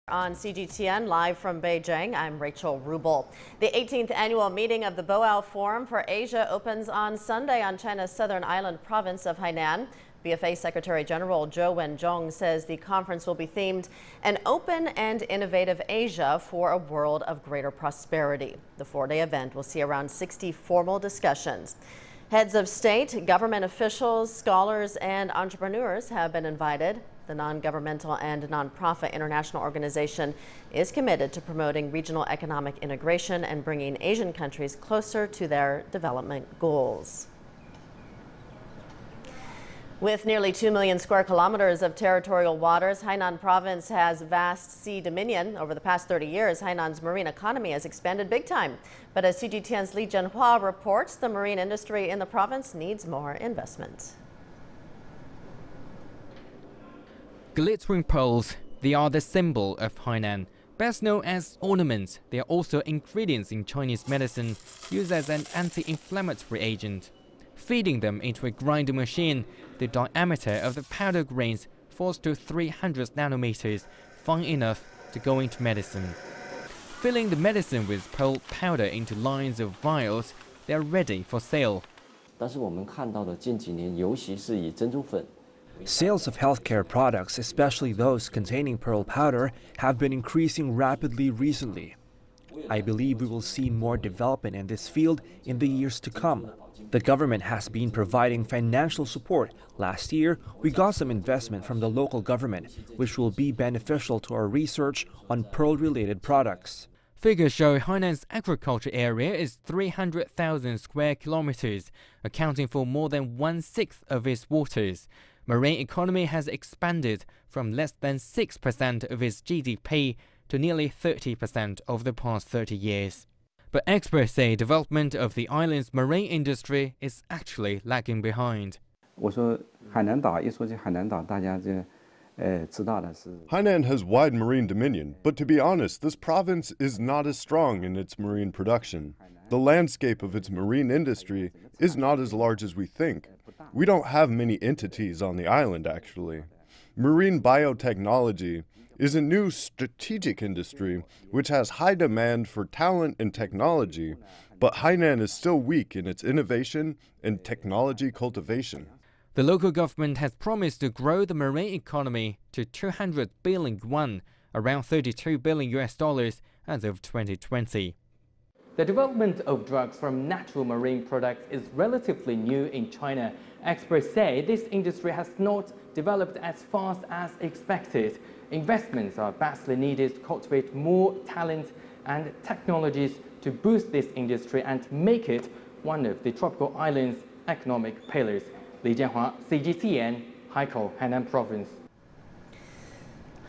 On CGTN, live from Beijing, I'm Rachel Rubel. The 18th annual meeting of the Boao Forum for Asia opens on Sunday on China's southern island province of Hainan. BFA Secretary General Zhou Wenzhong says the conference will be themed An Open and Innovative Asia for a World of Greater Prosperity. The four-day event will see around 60 formal discussions. Heads of state, government officials, scholars, and entrepreneurs have been invited. The non-governmental and nonprofit international organization is committed to promoting regional economic integration and bringing Asian countries closer to their development goals. With nearly 2 million square kilometers of territorial waters, Hainan province has vast sea dominion. Over the past 30 years, Hainan's marine economy has expanded big time. But as CGTN's Li Zhenhua reports, the marine industry in the province needs more investment. Glittering pearls, they are the symbol of Hainan. Best known as ornaments, they are also ingredients in Chinese medicine used as an anti-inflammatory agent. Feeding them into a grinding machine, the diameter of the powder grains falls to 300 nanometers, fine enough to go into medicine. Filling the medicine with pearl powder into lines of vials, they are ready for sale. 但是我们看到的近几年，尤其是以珍珠粉。 Sales of healthcare products, especially those containing pearl powder, have been increasing rapidly recently. I believe we will see more development in this field in the years to come. The government has been providing financial support. Last year, we got some investment from the local government, which will be beneficial to our research on pearl-related products. Figures show Hainan's agriculture area is 300,000 square kilometers, accounting for more than 1/6 of its waters. Marine economy has expanded from less than 6% of its GDP to nearly 30% over the past 30 years. But experts say development of the island's marine industry is actually lagging behind. 我说海南岛，一说起海南岛，大家就知道的是。 Hainan has wide marine dominion, but to be honest, this province is not as strong in its marine production. The landscape of its marine industry is not as large as we think. We don't have many entities on the island, actually. Marine biotechnology is a new strategic industry which has high demand for talent and technology, but Hainan is still weak in its innovation and technology cultivation. The local government has promised to grow the marine economy to 200 billion yuan, around $32 billion as of 2020. The development of drugs from natural marine products is relatively new in China. Experts say this industry has not developed as fast as expected. Investments are badly needed to cultivate more talent and technologies to boost this industry and make it one of the tropical islands' economic pillars. Li Zhenhua, CGTN, Haikou, Hainan Province.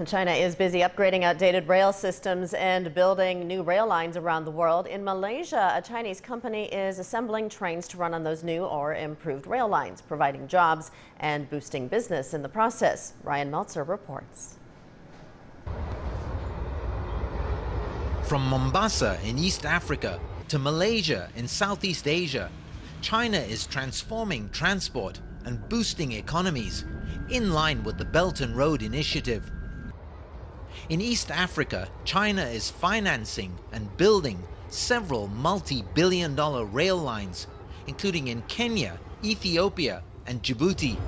China is busy upgrading outdated rail systems and building new rail lines around the world. In Malaysia, a Chinese company is assembling trains to run on those new or improved rail lines, providing jobs and boosting business in the process. Ryan Meltzer reports. From Mombasa in East Africa to Malaysia in Southeast Asia, China is transforming transport and boosting economies in line with the Belt and Road Initiative. In East Africa, China is financing and building several multi-billion-dollar rail lines, including in Kenya, Ethiopia, and Djibouti.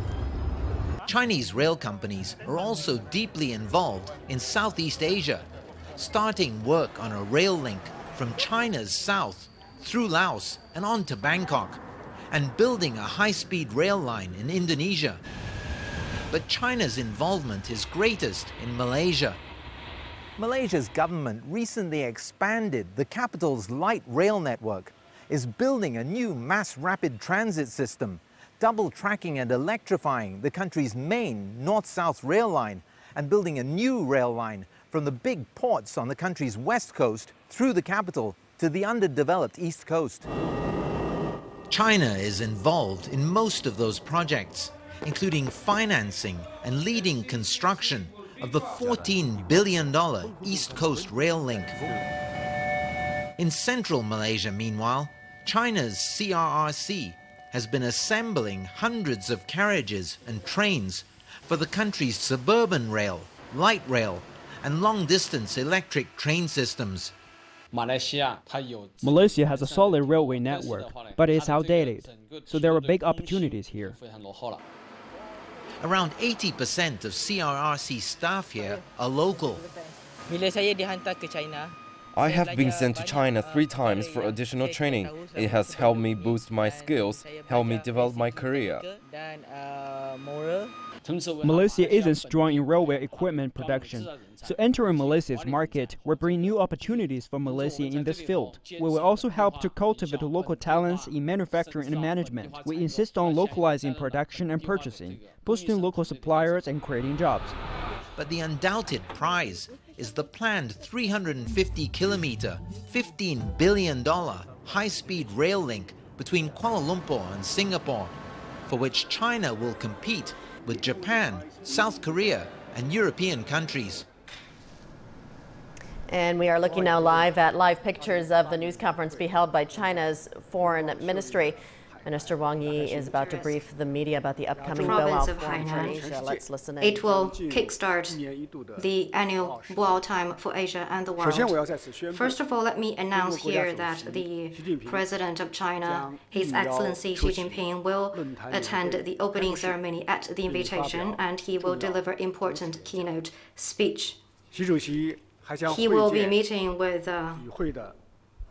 Chinese rail companies are also deeply involved in Southeast Asia, starting work on a rail link from China's south through Laos and on to Bangkok, and building a high-speed rail line in Indonesia. But China's involvement is greatest in Malaysia. Malaysia's government recently expanded the capital's light rail network, is building a new mass rapid transit system, double tracking and electrifying the country's main north-south rail line, and building a new rail line from the big ports on the country's west coast through the capital to the underdeveloped east coast. China is involved in most of those projects, including financing and leading construction of the $14 billion East Coast Rail Link. In central Malaysia, meanwhile, China's CRRC has been assembling hundreds of carriages and trains for the country's suburban rail, light rail, and long-distance electric train systems. Malaysia has a solid railway network, but it's outdated, so there are big opportunities here. Around 80% of CRRC staff here are local. I have been sent to China 3 times for additional training. It has helped me boost my skills, helped me develop my career. Malaysia isn't strong in railway equipment production, so entering Malaysia's market will bring new opportunities for Malaysia in this field. We will also help to cultivate local talents in manufacturing and management. We insist on localizing production and purchasing, boosting local suppliers and creating jobs. But the undoubted prize is the planned 350-kilometer, $15 billion high-speed rail link between Kuala Lumpur and Singapore, for which China will compete with Japan, South Korea, and European countries. And we are looking now live at live pictures of the news conference be held by China's Foreign Ministry. Minister Wang Yi is about to brief the media about the upcoming Boao Forum for Asia. Let's listen in. It will kickstart the annual Boao Time for Asia and the world. First of all, let me announce here that the President of China, His Excellency Xi Jinping, will attend the opening ceremony at the invitation, and he will deliver important keynote speech. He will be meeting with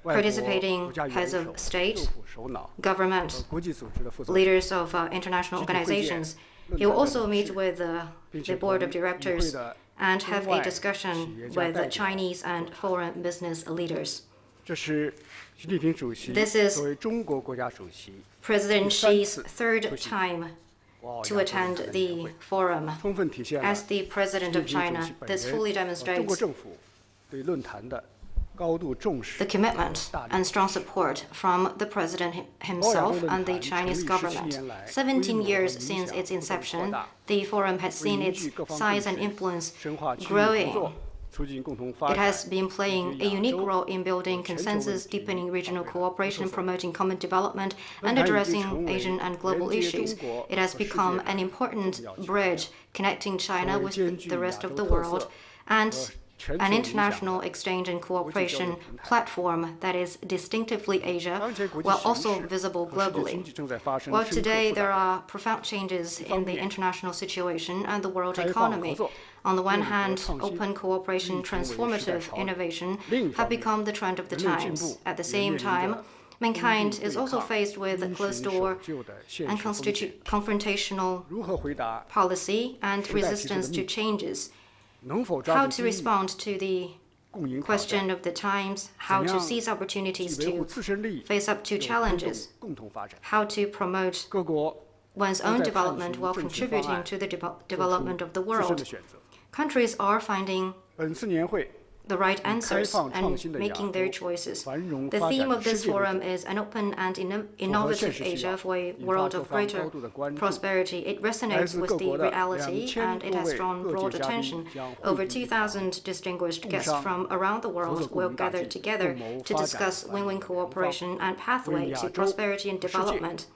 participating heads of state, government, leaders of international organizations. He will also meet with the board of directors and have a discussion with Chinese and foreign business leaders. This is President Xi's 3rd time to attend the forum. As the President of China, this fully demonstrates the commitment and strong support from the President himself and the Chinese government. 17 years since its inception, the forum has seen its size and influence growing. It has been playing a unique role in building consensus, deepening regional cooperation, promoting common development, and addressing Asian and global issues. It has become an important bridge connecting China with the rest of the world, and an international exchange and cooperation platform that is distinctively Asia, while also visible globally. While today there are profound changes in the international situation and the world economy. On the one hand, open cooperation, transformative innovation have become the trend of the times. At the same time, mankind is also faced with closed-door and confrontational policy and resistance to changes. How to respond to the question of the times, how to seize opportunities to face up to challenges, how to promote one's own development while contributing to the development of the world. Countries are finding the right answers and making their choices. The theme of this forum is an open and innovative Asia for a world of greater prosperity. It resonates with the reality and it has drawn broad attention. Over 2,000 distinguished guests from around the world will gather together to discuss win-win cooperation and pathway to prosperity and development,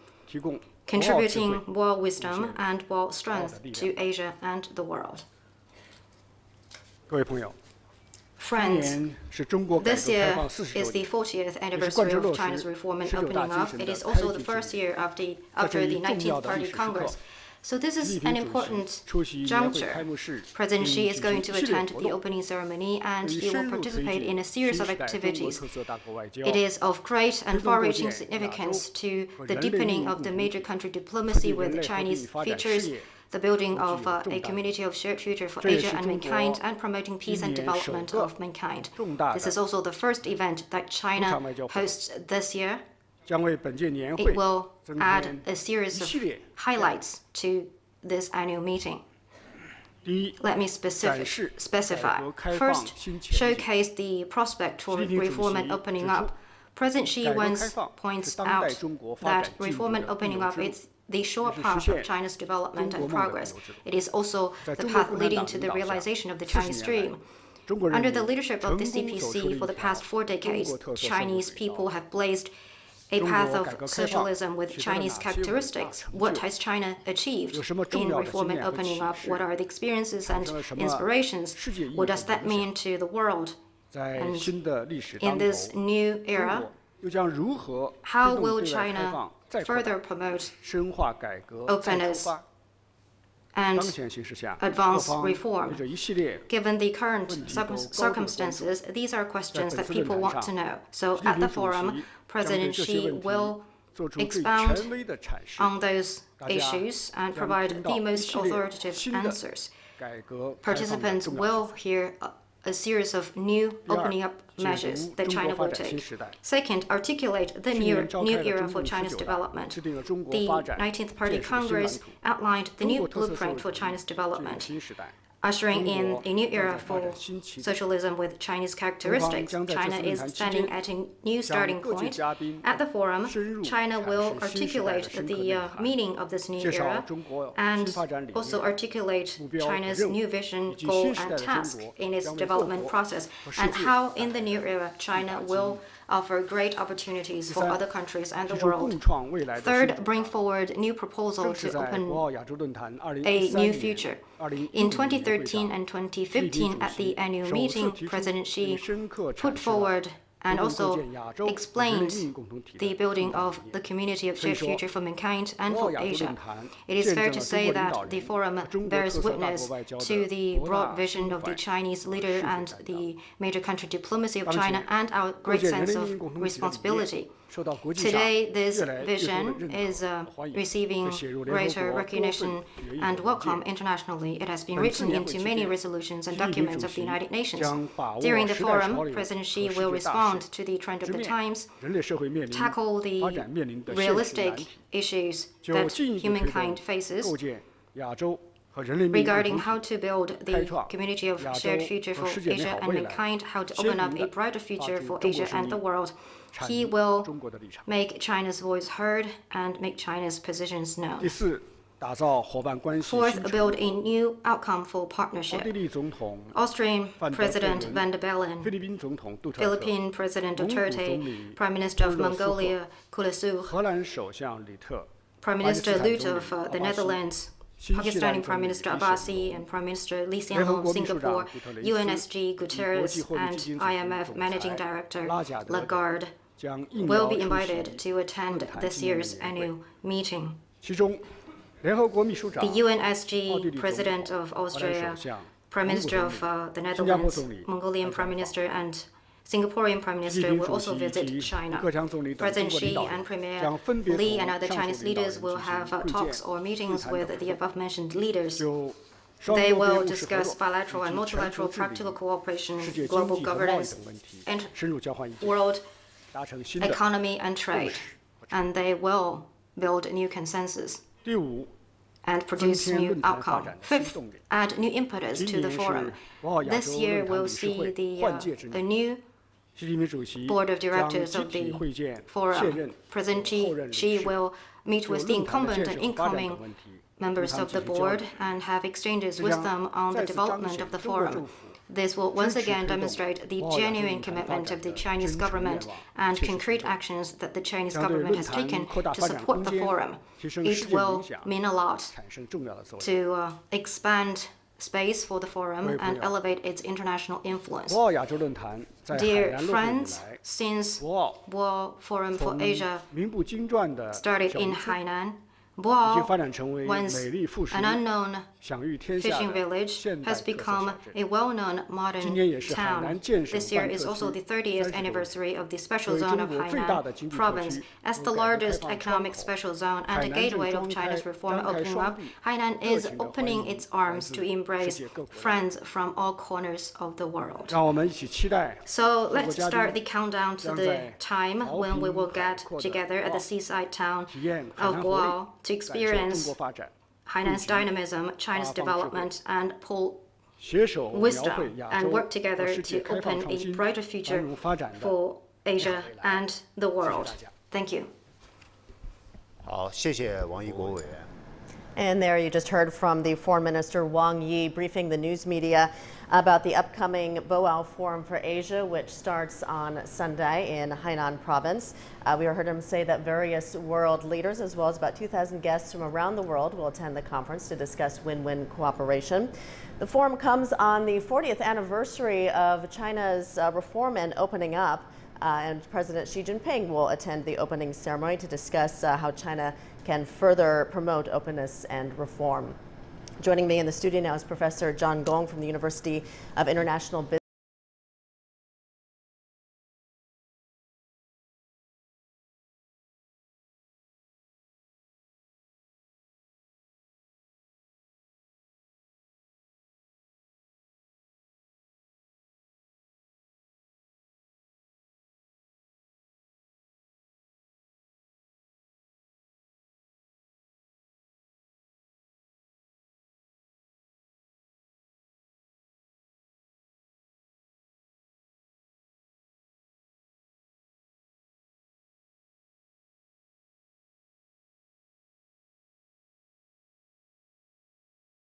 contributing Boao wisdom and Boao strength to Asia and the world. Friends, this year is the 40th anniversary of China's reform and opening up. It is also the first year after the 19th Party Congress. So this is an important juncture. President Xi is going to attend the opening ceremony and he will participate in a series of activities. It is of great and far-reaching significance to the deepening of the major country diplomacy with Chinese features, the building of a community of shared future for Asia and mankind, and promoting peace and development of mankind. This is also the first event that China hosts this year. It will add a series of highlights to this annual meeting. Let me specify. First, showcase the prospect for reform and opening up. President Xi once points out that reform and opening up is the sure path of China's development and progress. It is also the path leading to the realization of the Chinese dream. Under the leadership of the CPC for the past 4 decades, Chinese people have blazed a path of socialism with Chinese characteristics. What has China achieved in reform and opening up? What are the experiences and inspirations? What does that mean to the world? And in this new era, how will China further promote openness and advance reform? Given the current circumstances, these are questions that people want to know. So at the forum, President Xi will expound on those issues and provide the most authoritative answers. Participants will hear a series of new opening up measures that China will take. Second, articulate the new era for China's development. The 19th Party Congress outlined the new blueprint for China's development, ushering in a new era for socialism with Chinese characteristics. China is standing at a new starting point. At the forum, China will articulate the meaning of this new era and also articulate China's new vision, goal, and task in its development process, and how in the new era China will offer great opportunities for other countries and the world. Third, bring forward new proposals to open a new future. In 2013 and 2015, at the annual meeting, President Xi put forward and also explained the building of the community of shared future for mankind and for Asia. It is fair to say that the forum bears witness to the broad vision of the Chinese leader and the major country diplomacy of China and our great sense of responsibility. Today, this vision is receiving greater recognition and welcome internationally. It has been written into many resolutions and documents of the United Nations. During the forum, President Xi will respond to the trend of the times, tackle the realistic issues that humankind faces regarding how to build the community of shared future for Asia and mankind, how to open up a brighter future for Asia and the world. He will make China's voice heard and make China's positions known. Fourth, build a new outcome for partnership. Austrian President van der Bellen, Philippine President Duterte, Prime Minister of Mongolia, Kulesur, Prime Minister Lutte of the Netherlands, Pakistani Prime Minister Abbasi and Prime Minister Lee Hsien-loong of Singapore, UNSG Guterres, and IMF Managing Director Lagarde will be invited to attend this year's annual meeting. The UNSG President of Austria, Prime Minister of the Netherlands, Mongolian Prime Minister, and Singaporean Prime Minister will also visit China. President Xi and Premier Li and other Chinese leaders will have talks or meetings with the above-mentioned leaders. They will discuss bilateral and multilateral practical cooperation, global governance, and world economy and trade. And they will build a new consensus and produce new outcome. Fifth, add new impetus to the forum. This year we'll see the new board of directors of the forum. President Xi will meet with the incumbent and incoming members of the board and have exchanges with them on the development of the forum. This will once again demonstrate the genuine commitment of the Chinese government and concrete actions that the Chinese government has taken to support the forum. It will mean a lot to expand space for the forum and elevate its international influence. Dear friends, since Boao Forum for Asia started in Hainan, Boao, once an unknown fishing village, has become a well-known modern town. This year is also the 30th anniversary of the special zone of Hainan province. As the largest economic special zone and a gateway of China's reform opening up, Hainan is opening its arms to embrace friends from all corners of the world. So let's start the countdown to the time when we will get together at the seaside town of Boao to experience Hainan's dynamism, China's development, and pull wisdom and work together to open a brighter future for Asia and the world. Thank you. And there you just heard from the Foreign Minister Wang Yi briefing the news media about the upcoming Boao Forum for Asia, which starts on Sunday in Hainan province. We heard him say that various world leaders, as well as about 2,000 guests from around the world, will attend the conference to discuss win-win cooperation. The forum comes on the 40th anniversary of China's reform and opening up. And President Xi Jinping will attend the opening ceremony to discuss how China can further promote openness and reform. Joining me in the studio now is Professor John Gong from the University of International Business.